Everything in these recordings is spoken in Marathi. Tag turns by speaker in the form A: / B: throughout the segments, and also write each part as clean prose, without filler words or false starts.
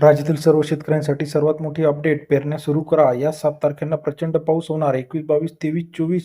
A: राज्यातील सर्व शेतकऱ्यांसाठी सर्वात मोठी अपडेट. पेरण्या सुरू करा. या 7 तारखेला प्रचंड पाऊस होणार. 21, 22, 23, 24,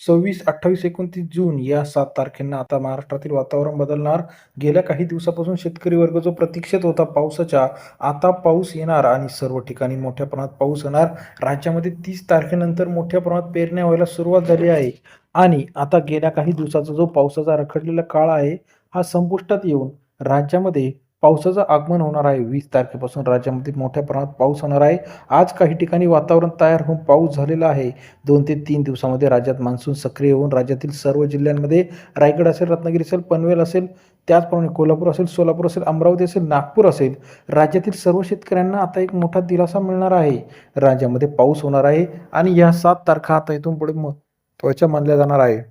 A: 26, 28, 29 जून या 7 तारखेंना आता महाराष्ट्रातील वातावरण बदलणार. गेल्या काही दिवसापासून शेतकरी वर्ग जो प्रतीक्षेत होता पावसाच्या, आता पाऊस येणार आणि सर्व ठिकाणी मोठ्या प्रमाणात पाऊस होणार. राज्यामध्ये 30 तारखेनंतर मोठ्या प्रमाणात पेरण्या व्हायला सुरुवात झाली आहे आणि आता गेल्या काही दिवसाचा जो पावसाचा रखडलेला काळ आहे, हा संपुष्टात येऊन राज्यामध्ये पावसाचं आगमन होणार आहे. 20 तारखेपासून राज्यामध्ये मोठ्या प्रमाणात पाऊस होणार आहे. आज काही ठिकाणी वातावरण तयार होऊन पाऊस झालेला आहे. 2 ते 3 दिवसामध्ये राज्यात मान्सून सक्रिय होऊन राज्यातील सर्व जिल्ह्यांमध्ये रायगड असेल, रत्नागिरी असेल, पनवेल असेल, त्याचप्रमाणे कोल्हापूर असेल, सोलापूर असेल, अमरावती असेल, नागपूर असेल, राज्यातील सर्व शेतकऱ्यांना आता एक मोठा दिलासा मिळणार आहे. राज्यामध्ये पाऊस होणार आहे आणि या 7 तारखा आता इथून पुढे महत्त्वाच्या मानल्या जाणार आहे.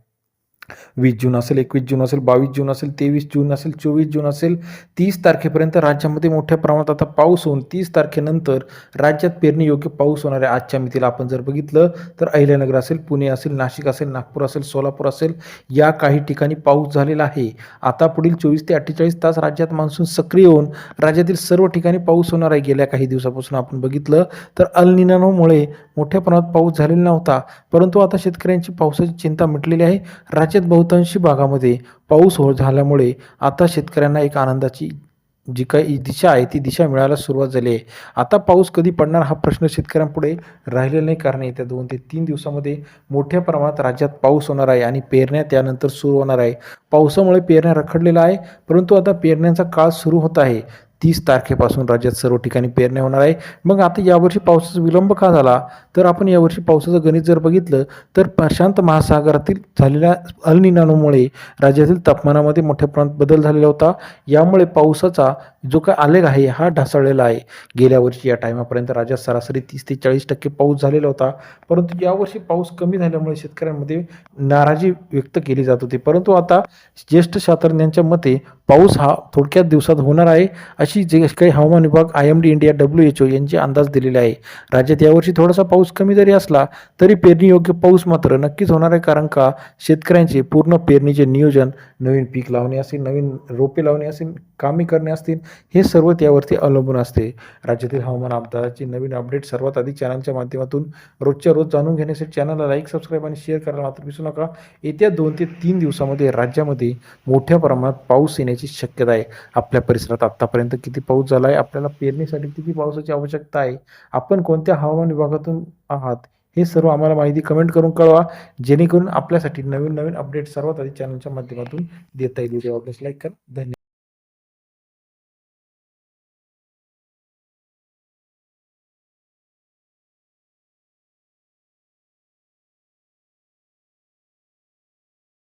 A: 20 जून असेल, 21 जून असेल, 22 जून असेल, 23 जून असेल, 24 जून असेल, 30 तारखेपर्यंत राज्यामध्ये मोठ्या प्रमाणात आता पाऊस होऊन 30 तारखेनंतर राज्यात पेरणीयोग्य पाऊस होणार आहे. आजच्या मितीला आपण जर बघितलं तर अहिल्यानगर असेल, पुणे असेल, नाशिक असेल, नागपूर असेल, सोलापूर असेल, या काही ठिकाणी पाऊस झालेला आहे. आता पुढील 24 ते 48 तास राज्यात मान्सून सक्रिय होऊन राज्यातील सर्व ठिकाणी पाऊस होणार आहे. गेल्या काही दिवसापासून आपण बघितलं तर अल निनोमुळे मोठ्या प्रमाणात पाऊस झालेला नव्हता, परंतु आता शेतकऱ्यांची पावसाची चिंता मिटलेली आहे. राज्यात बहुतांशी भागामध्ये पाऊस झाल्यामुळे आता शेतकऱ्यांना एक आनंदाची जी काही दिशा आहे ती दिशा मिळायला सुरुवात झाली आहे. आता पाऊस कधी पडणार हा प्रश्न शेतकऱ्यांपुढे राहिलेला नाही, कारण येत्या 2 ते 3 दिवसामध्ये मोठ्या प्रमाणात राज्यात पाऊस होणार आहे आणि पेरण्या त्यानंतर सुरू होणार आहे. पावसामुळे पेरण्या रखडलेल्या आहे, परंतु आता पेरण्यांचा काळ सुरू होत आहे. 30 तारखेपासून राज्यात सर्व ठिकाणी पेरण्या होणार आहे. मग आता यावर्षी पावसाचा विलंब का झाला, तर आपण यावर्षी पावसाचं गणित जर बघितलं तर प्रशांत महासागरातील झालेल्या अल निनोमुळे राज्यातील तापमानामध्ये मोठ्या प्रमाणात बदल झालेला होता. यामुळे पावसाचा जो काय आलेख आहे हा ढासळलेला आहे. गेल्या वर्षी या टायमापर्यंत राज्यात सरासरी 30 ते 40% पाऊस झालेला होता, परंतु यावर्षी पाऊस कमी झाल्यामुळे शेतकऱ्यांमध्ये नाराजी व्यक्त केली जात होती. परंतु आता ज्येष्ठ शास्त्रज्ञांच्या मते पाऊस हा थोडक्यात दिवसात होणार आहे, अशी जे काही हवामान विभाग, IMD इंडिया, WHO यांचे अंदाज दिलेले आहे. राज्यात यावर्षी थोडासा पाऊस कमी जरी असला तरी पेरणीयोग्य पाऊस मात्र नक्कीच होणार आहे, कारण का शेतकऱ्यांचे पूर्ण पेरणीचे नियोजन, नवीन पीक लावणे असेल, नवीन रोपे लावणे असेल, कामे करणे असतील, हे सर्व त्यावरती अवलंबून असते. राज्यातील हवामान अपडेटची नवीन अपडेट सर्वात आधी चॅनलच्या माध्यमातून रोजच्या रोज जाणून घेण्यासाठी चॅनलला लाईक, सबस्क्राईब आणि शेअर करायला मात्र विसरू नका. येत्या 2 ते 3 दिवसामध्ये राज्यामध्ये मोठ्या प्रमाणात पाऊस येण्याची शक्यता आहे. आपल्या परिसरात आत्तापर्यंत किती पाऊस झाला आहे, आपल्याला पेरणीसाठी किती पावसाची आवश्यकता आहे, आपण कोणत्या हवामान विभागातून आहात, हे सर्व आम्हाला माहिती कमेंट करून कळवा, जेणेकरून आपल्यासाठी नवीन नवीन अपडेट सर्वात आधी चॅनलच्या माध्यमातून देता येईल. व्हिडिओ लाईक करा. धन्यवाद.